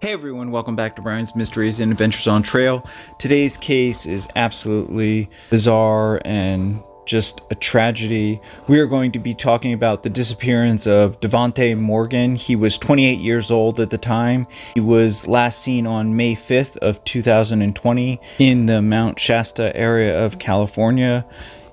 Hey everyone, welcome back to Brian's Mysteries and Adventures on Trail. Today's case is absolutely bizarre and just a tragedy. We are going to be talking about the disappearance of Davohnte Morgan. He was 28 years old at the time. He was last seen on May 5th of 2020 in the Mt Shasta area of California.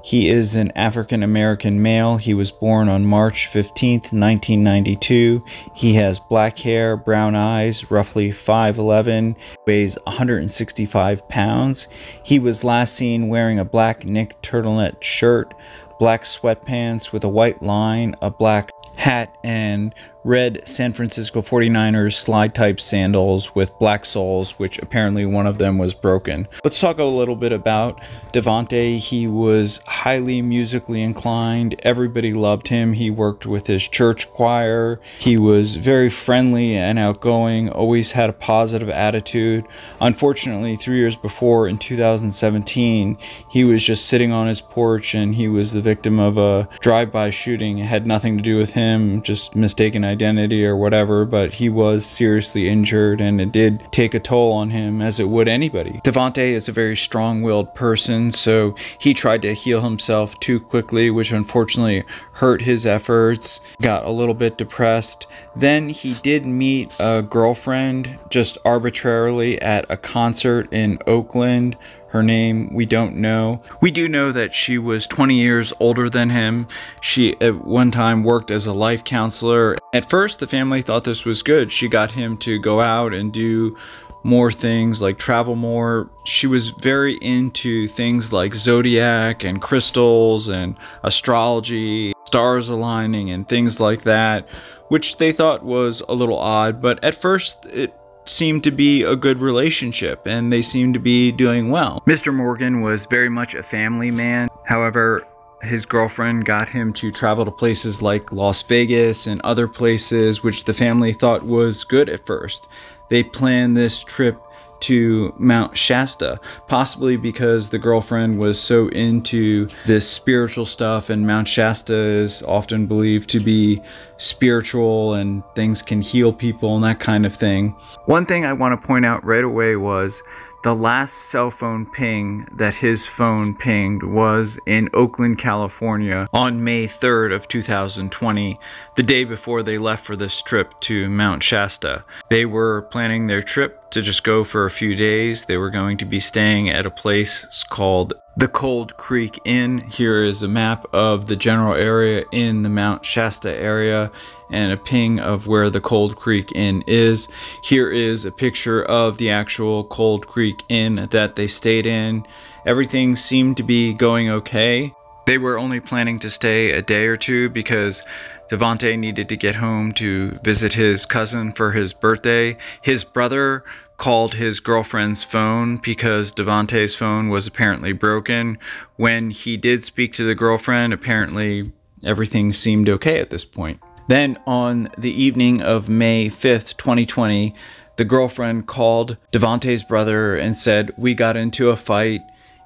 He is an African-American male. He was born on March 15th, 1992. He has black hair, brown eyes, roughly 5'11", weighs 165 pounds. He was last seen wearing a black knit turtleneck shirt, black sweatpants with a white line, a black hat, and red San Francisco 49ers slide type sandals with black soles, which apparently one of them was broken. Let's talk a little bit about Davohnte. He was highly musically inclined. Everybody loved him. He worked with his church choir. He was very friendly and outgoing, always had a positive attitude. Unfortunately, 3 years before, in 2017, he was just sitting on his porch and he was the victim of a drive-by shooting. It had nothing to do with him, just mistaken identity or whatever, but he was seriously injured and it did take a toll on him, as it would anybody. Davohnte is a very strong-willed person, so he tried to heal himself too quickly, which unfortunately hurt his efforts. Got a little bit depressed. Then he did meet a girlfriend just arbitrarily at a concert in Oakland. Her name, we don't know. We do know that she was 20 years older than him. She at one time worked as a life counselor. At first, the family thought this was good. She got him to go out and do more things, like travel more. She was very into things like zodiac and crystals and astrology, stars aligning and things like that, which they thought was a little odd, but at first it seemed to be a good relationship and they seemed to be doing well. Mr. Morgan was very much a family man. However, his girlfriend got him to travel to places like Las Vegas and other places, which the family thought was good at first. They planned this trip to Mt Shasta, possibly because the girlfriend was so into this spiritual stuff, and Mt Shasta is often believed to be spiritual and things can heal people and that kind of thing. One thing I want to point out right away was the last cell phone ping that his phone pinged was in Oakland, California on May 3rd of 2020, the day before they left for this trip to Mt Shasta. They were planning their trip to just go for a few days. They were going to be staying at a place called the Cold Creek Inn. Here is a map of the general area in the Mt Shasta area and a ping of where the Cold Creek Inn is. Here is a picture of the actual Cold Creek Inn that they stayed in. Everything seemed to be going okay. They were only planning to stay a day or two because Davohnte needed to get home to visit his cousin for his birthday. His brother called his girlfriend's phone because Davohnte's phone was apparently broken. When he did speak to the girlfriend, apparently everything seemed okay at this point. Then on the evening of May 5th, 2020, the girlfriend called Davohnte's brother and said, "We got into a fight."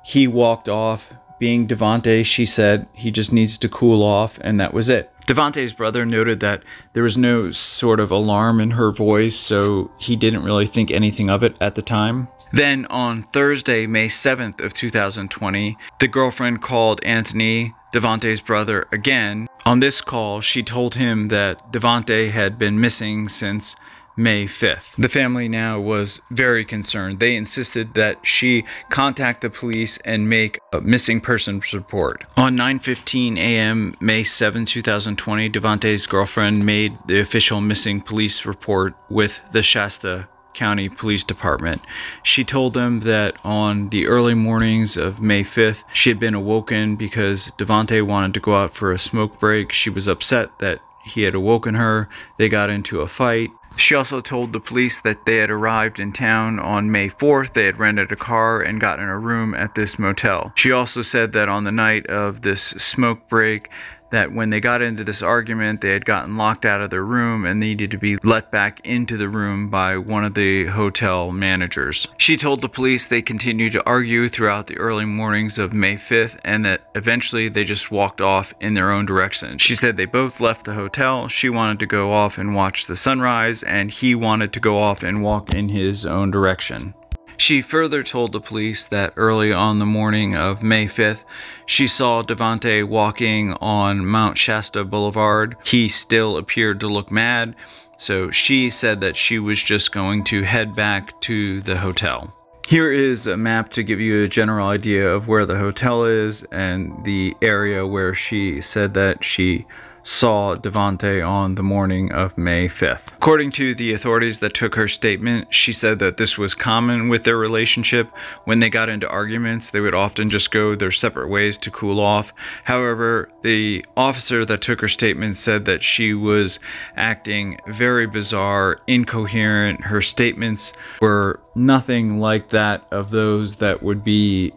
He walked off. Being Davohnte, she said he just needs to cool off, and that was it. Davohnte's brother noted that there was no sort of alarm in her voice, so he didn't really think anything of it at the time. Then on Thursday, May 7th of 2020, the girlfriend called Anthony, Davonte's brother, again. On this call, she told him that Davohnte had been missing since May 5th. The family now was very concerned. They insisted that she contact the police and make a missing persons report. On 9:15 a.m. May 7, 2020, Davonte's girlfriend made the official missing police report with the Shasta County Police Department. She told them that on the early mornings of May 5th, she had been awoken because Davohnte wanted to go out for a smoke break. She was upset that he had awoken her. They got into a fight. She also told the police that they had arrived in town on May 4th. They had rented a car and gotten a room at this motel. She also said that on the night of this smoke break, that when they got into this argument, they had gotten locked out of their room and needed to be let back into the room by one of the hotel managers. She told the police they continued to argue throughout the early mornings of May 5th and that eventually they just walked off in their own direction. She said they both left the hotel. She wanted to go off and watch the sunrise, and he wanted to go off and walk in his own direction. She further told the police that early on the morning of May 5th, she saw Davohnte walking on Mt Shasta Boulevard. He still appeared to look mad, so she said that she was just going to head back to the hotel. Here is a map to give you a general idea of where the hotel is and the area where she said that she saw Davohnte on the morning of May 5th. According to the authorities that took her statement, she said that this was common with their relationship. When they got into arguments, they would often just go their separate ways to cool off. However, the officer that took her statement said that she was acting very bizarre, incoherent. Her statements were nothing like that of those that would be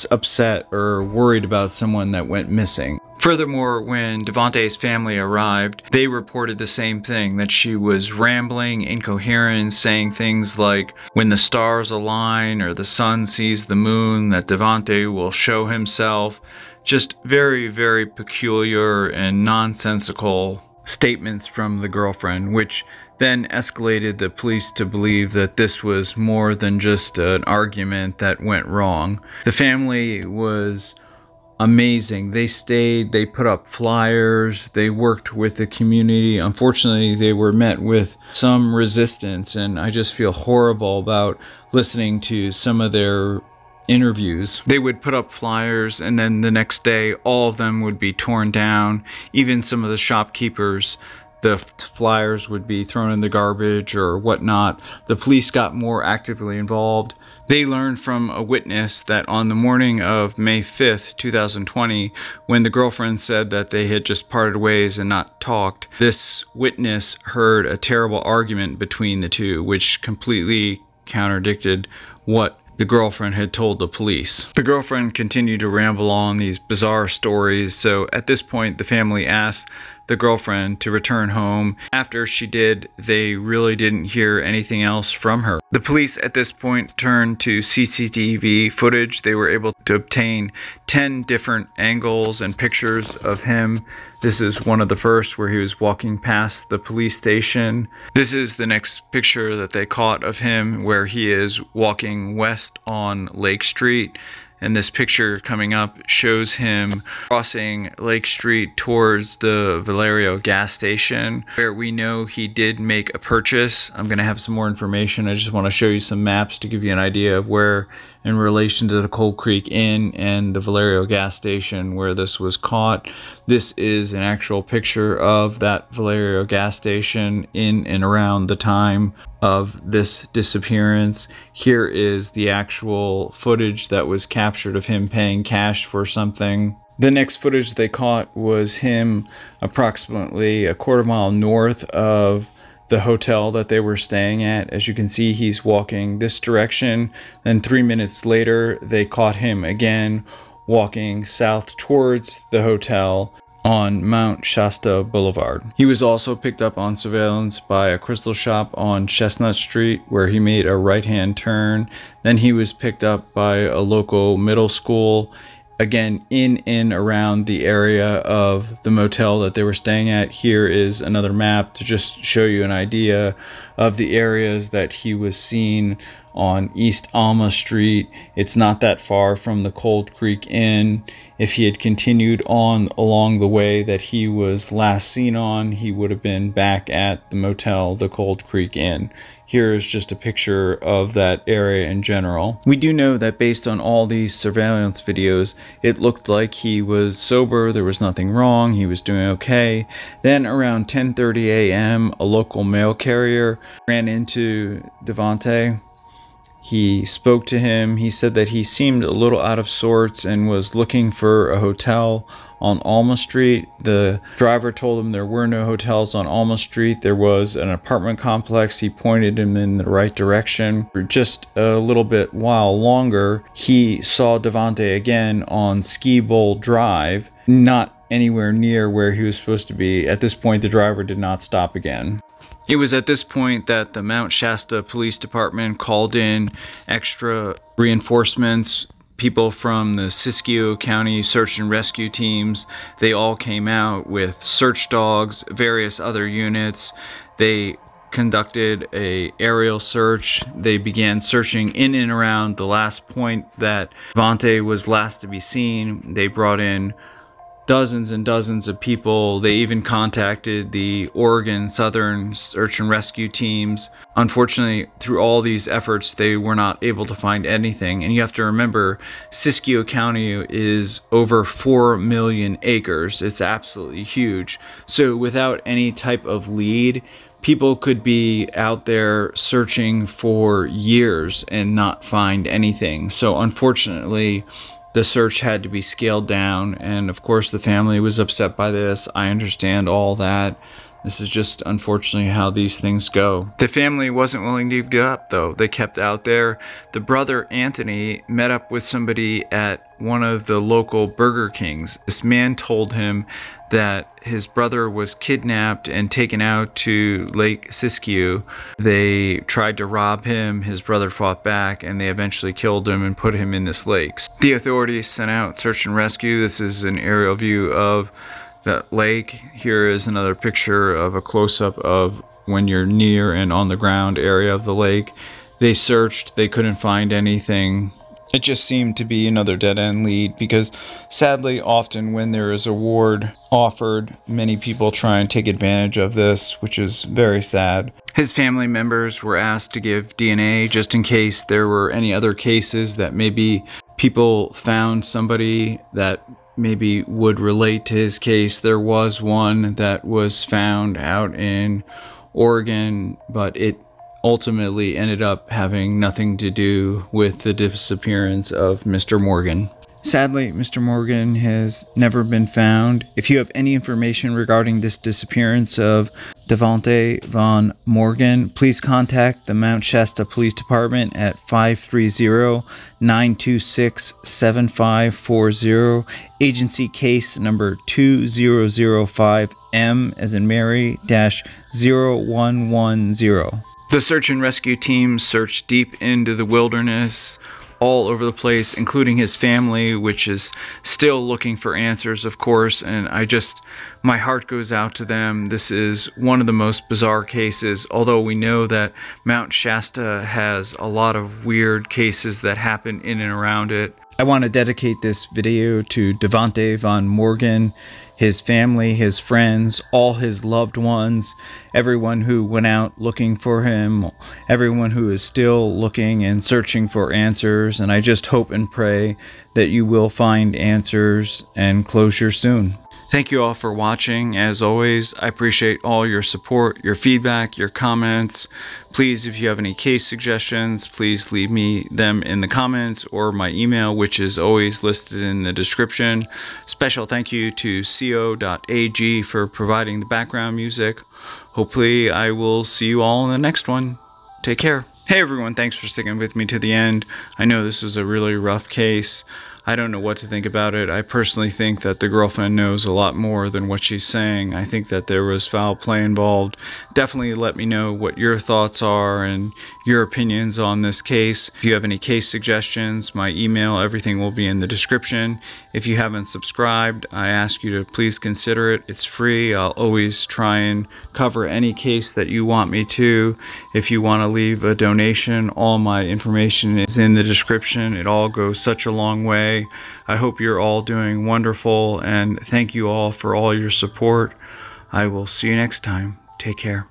upset or worried about someone that went missing. Furthermore, when Davohnte's family arrived, they reported the same thing, that she was rambling, incoherent, saying things like, when the stars align or the sun sees the moon, that Davohnte will show himself. Just very, very peculiar and nonsensical statements from the girlfriend, which then escalated the police to believe that this was more than just an argument that went wrong. The family was amazing. They stayed, they put up flyers, they worked with the community. Unfortunately, they were met with some resistance, and I just feel horrible about listening to some of their interviews. They would put up flyers, and then the next day all of them would be torn down. Even some of the shopkeepers, the flyers would be thrown in the garbage or whatnot. The police got more actively involved. They learned from a witness that on the morning of May 5th, 2020, when the girlfriend said that they had just parted ways and not talked, this witness heard a terrible argument between the two, which completely contradicted what the girlfriend had told the police. The girlfriend continued to ramble on these bizarre stories, so at this point the family asked the girlfriend to return home. After she did, they really didn't hear anything else from her. The police at this point turned to CCTV footage. They were able to obtain 10 different angles and pictures of him. This is one of the first where he was walking past the police station. This is the next picture that they caught of him where he is walking west on Lake Street. And this picture coming up shows him crossing Lake Street towards the Valerio gas station, where we know he did make a purchase. I'm going to have some more information. I just want to show you some maps to give you an idea of where, in relation to the Cold Creek Inn and the Valerio gas station where this was caught. This is an actual picture of that Valerio gas station in and around the time of this disappearance. Here is the actual footage that was captured of him paying cash for something. The next footage they caught was him approximately a quarter-mile north of the hotel that they were staying at. As you can see, he's walking this direction. Then 3 minutes later, they caught him again walking south towards the hotel on Mt Shasta Boulevard. He was also picked up on surveillance by a crystal shop on Chestnut Street, where he made a right-hand turn. Then he was picked up by a local middle school, again in and around the area of the motel that they were staying at. Here is another map to just show you an idea of the areas that he was seen on East Alma Street. It's not that far from the Cold Creek Inn. If he had continued on along the way that he was last seen on, he would have been back at the motel, the Cold Creek Inn. Here is just a picture of that area in general. We do know that based on all these surveillance videos, it looked like he was sober, there was nothing wrong, he was doing okay. Then around 10:30 a.m., a local mail carrier ran into Davohnte. He spoke to him. He said that he seemed a little out of sorts and was looking for a hotel on Alma Street. The driver told him there were no hotels on Alma Street. There was an apartment complex. He pointed him in the right direction. For just a little bit while longer, he saw Davohnte again on Ski Bowl Drive, not anywhere near where he was supposed to be. At this point, the driver did not stop again. It was at this point that the Mt Shasta Police Department called in extra reinforcements. People from the Siskiyou County search and rescue teams. They all came out with search dogs, various other units. They conducted a aerial search. They began searching in and around the last point that Davohnte was last to be seen. They brought in dozens and dozens of people. They even contacted the Oregon Southern search and rescue teams. Unfortunately, through all these efforts, they were not able to find anything. And you have to remember, Siskiyou County is over 4 million acres. It's absolutely huge. So without any type of lead, people could be out there searching for years and not find anything. So unfortunately, the search had to be scaled down, and of course the family was upset by this. I understand all that. This is just unfortunately how these things go. The family wasn't willing to give up though. They kept out there. The brother Anthony met up with somebody at one of the local Burger Kings. This man told him that his brother was kidnapped and taken out to Lake Siskiyou. They tried to rob him. His brother fought back, and they eventually killed him and put him in this lake. The authorities sent out search and rescue. This is an aerial view of the lake. Here is another picture of a close-up of when you're near and on the ground area of the lake. They searched. They couldn't find anything. It just seemed to be another dead-end lead, because sadly often when there is a reward offered, many people try and take advantage of this, which is very sad. His family members were asked to give DNA just in case there were any other cases that maybe people found somebody that maybe would relate to his case. There was one that was found out in Oregon, but it ultimately ended up having nothing to do with the disappearance of Mr. Morgan. Sadly, Mr. Morgan has never been found. If you have any information regarding this disappearance of Davohnte Van Morgan, please contact the Mt Shasta Police Department at 530-926-7540, agency case number 2005M as in Mary -0110. The search and rescue team searched deep into the wilderness, all over the place, including his family, which is still looking for answers, of course, and my heart goes out to them. This is one of the most bizarre cases, although we know that Mt Shasta has a lot of weird cases that happen in and around it. I want to dedicate this video to Davohnte Van Morgan, his family, his friends, all his loved ones, everyone who went out looking for him, everyone who is still looking and searching for answers. And I just hope and pray that you will find answers and closure soon. Thank you all for watching. As always, I appreciate all your support, your feedback, your comments. Please, if you have any case suggestions, please leave me them in the comments or my email, which is always listed in the description. Special thank you to co.ag for providing the background music. Hopefully, I will see you all in the next one. Take care. Hey everyone, thanks for sticking with me to the end. I know this was a really rough case. I don't know what to think about it. I personally think that the girlfriend knows a lot more than what she's saying. I think that there was foul play involved. Definitely let me know what your thoughts are and your opinions on this case. If you have any case suggestions, my email, everything will be in the description. If you haven't subscribed, I ask you to please consider it. It's free. I'll always try and cover any case that you want me to. If you want to leave a donation, all my information is in the description. It all goes such a long way. I hope you're all doing wonderful, and thank you all for all your support. I will see you next time. Take care.